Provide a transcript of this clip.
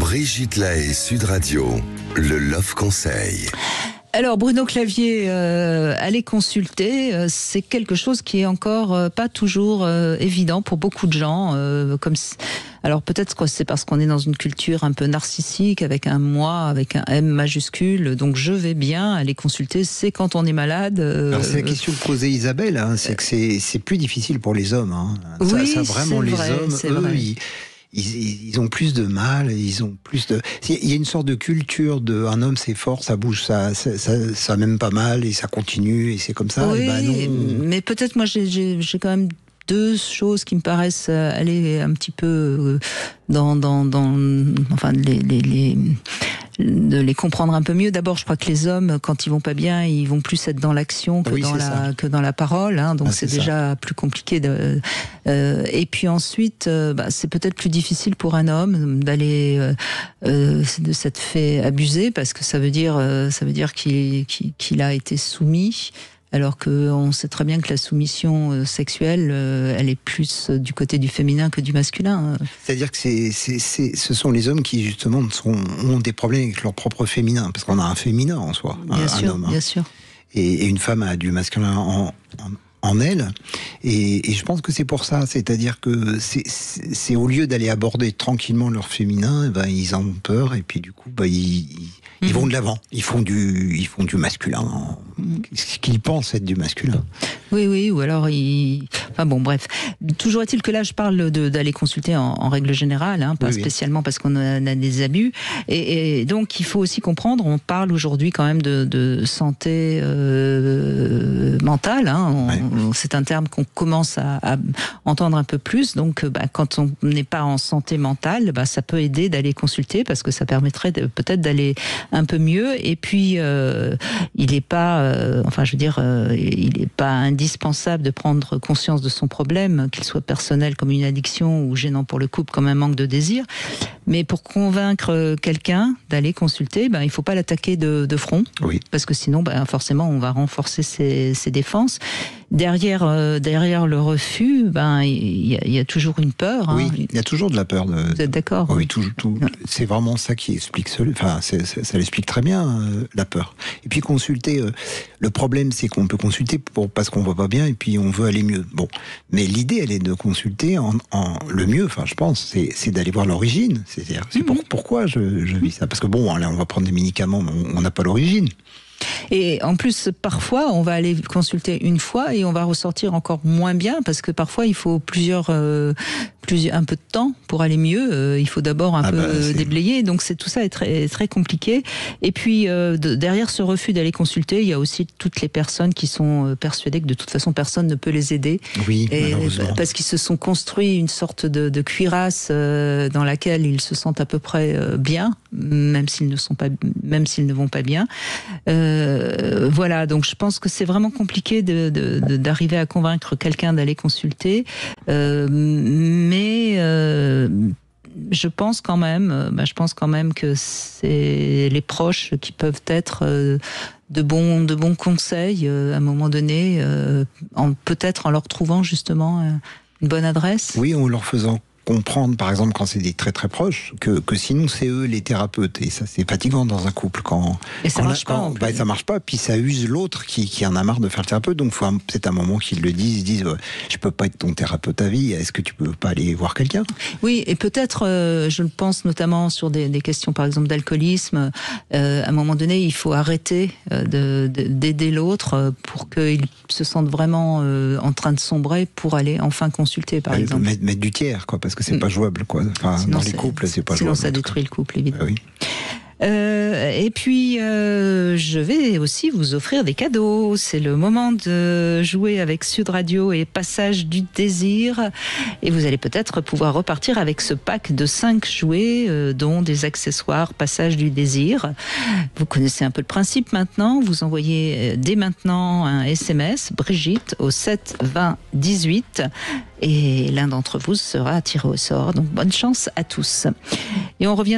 Brigitte Lahaie, Sud Radio, le Love Conseil. Alors Bruno Clavier, aller consulter, c'est quelque chose qui est encore pas toujours évident pour beaucoup de gens. Alors peut-être que c'est parce qu'on est dans une culture un peu narcissique, avec un moi, avec un M majuscule. Donc je vais bien, aller consulter, c'est quand on est malade. Alors c'est la question que posait Isabelle, c'est que c'est plus difficile pour les hommes. Oui, ça vraiment les vrai, hommes, eux, ils ont plus de mal, il y a une sorte de culture de un homme c'est fort, ça bouge, ça même pas mal et ça continue et c'est comme ça. Oui, et ben non. mais peut-être moi j'ai quand même deux choses qui me paraissent aller un petit peu enfin de les comprendre un peu mieux. D'abord, je crois que les hommes, quand ils vont pas bien, ils vont plus être dans l'action que dans la parole. Donc c'est déjà plus compliqué. Et puis ensuite, c'est peut-être plus difficile pour un homme d'aller de s'être fait abuser, parce que ça veut dire qu'il a été soumis. Alors qu'on sait très bien que la soumission sexuelle, elle est plus du côté du féminin que du masculin. C'est-à-dire que ce sont les hommes qui, justement, ont des problèmes avec leur propre féminin, parce qu'on a un féminin en soi, un homme. Bien sûr. Et une femme a du masculin en elle, et je pense que c'est pour ça, c'est-à-dire que c'est au lieu d'aller aborder tranquillement leur féminin, ils en ont peur, et puis du coup, ils vont de l'avant, ils font du masculin, ce qu'ils pensent être du masculin. Oui, ou alors enfin bon, bref. Toujours est-il que là, je parle d'aller consulter en règle générale, pas spécialement parce qu'on a des abus. Et donc, il faut aussi comprendre, on parle aujourd'hui quand même de santé mentale. C'est un terme qu'on commence à entendre un peu plus. Donc, quand on n'est pas en santé mentale, ça peut aider d'aller consulter, parce que ça permettrait peut-être d'aller un peu mieux. Et puis, il n'est pas, il n'est pas indispensable de prendre conscience de son problème, qu'il soit personnel comme une addiction ou gênant pour le couple comme un manque de désir. Mais pour convaincre quelqu'un d'aller consulter, il ne faut pas l'attaquer de front, parce que sinon, forcément, on va renforcer ses défenses. Derrière le refus, il y a toujours une peur. Oui, il y a toujours de la peur. Vous êtes d'accord? Oui, tout. C'est vraiment ça qui explique ça l'explique très bien, la peur. Et puis consulter, le problème c'est qu'on peut consulter parce qu'on va pas bien et puis on veut aller mieux. Bon, mais l'idée elle est de consulter le mieux, je pense, c'est d'aller voir l'origine. C'est-à-dire, pourquoi je vis ça. Parce que là on va prendre des médicaments, mais on n'a pas l'origine. Et en plus, parfois, on va aller consulter une fois et on va ressortir encore moins bien, parce que parfois, il faut un peu de temps pour aller mieux. Il faut d'abord un peu déblayer. Donc, tout ça est très, très compliqué. Et puis, derrière ce refus d'aller consulter, il y a aussi toutes les personnes qui sont persuadées que de toute façon, personne ne peut les aider. Oui, malheureusement. Parce qu'ils se sont construits une sorte de cuirasse dans laquelle ils se sentent à peu près bien, même s'ils ne vont pas bien. Voilà, donc je pense que c'est vraiment compliqué d'arriver à convaincre quelqu'un d'aller consulter, mais je pense quand même que c'est les proches qui peuvent être de bons conseils à un moment donné, peut-être en leur trouvant justement une bonne adresse. Oui, en leur faisant comprendre, par exemple, quand c'est des très très proches, que sinon c'est eux les thérapeutes, et ça c'est fatigant dans un couple et ça marche pas. Ça marche pas, puis ça use l'autre qui en a marre de faire le thérapeute. Donc faut peut-être un moment qu'ils le disent, ils disent je peux pas être ton thérapeute à vie, est-ce que tu peux pas aller voir quelqu'un? Oui, et peut-être, je le pense notamment sur des questions par exemple d'alcoolisme, à un moment donné il faut arrêter d'aider l'autre pour qu'il se sente vraiment en train de sombrer, pour aller enfin consulter par exemple. Mettre du tiers, parce que c'est pas jouable, dans les couples, c'est pas jouable. Sinon, ça détruit le couple, évidemment. Oui. Et puis, je vais aussi vous offrir des cadeaux. C'est le moment de jouer avec Sud Radio et Passage du Désir. Et vous allez peut-être pouvoir repartir avec ce pack de 5 jouets, dont des accessoires Passage du Désir. Vous connaissez un peu le principe maintenant. Vous envoyez dès maintenant un SMS, Brigitte, au 7 20 18. Et l'un d'entre vous sera tiré au sort. Donc, bonne chance à tous. Et on revient